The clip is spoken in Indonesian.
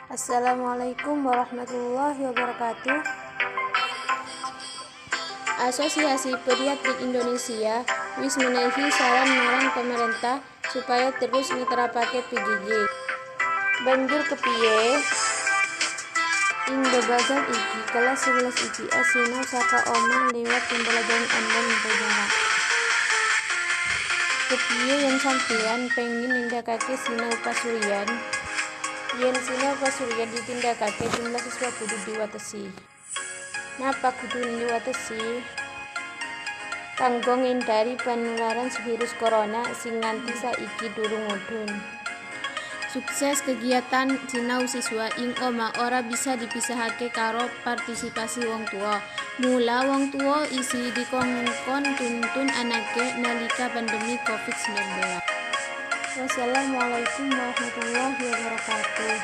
Assalamualaikum warahmatullahi wabarakatuh. Asosiasi Pediatrik Indonesia wis menehi saran marang pemerintah supaya terus niterapake PJJ. Banjur kepiye? Ing babagan iki kelas 11 IPS sinau saka omah lewat pembelajaran online jarak. Kepiye yen sampeyan pengin nindakake sinau pasurian? Yen sinau pasurian ditindakake jumlah siswa kudu diwatesi. Napa kudu diwatesi? Kanggo ngindari penularan virus corona sing nganti saiki durung mudhun. Sukses kegiatan sinau siswa ing omah ora bisa dipisahake karo partisipasi wong tua. Mula wong tua isi dikongkon tuntun anake nalika pandemi COVID-19. Wassalamualaikum warahmatullahi wabarakatuh.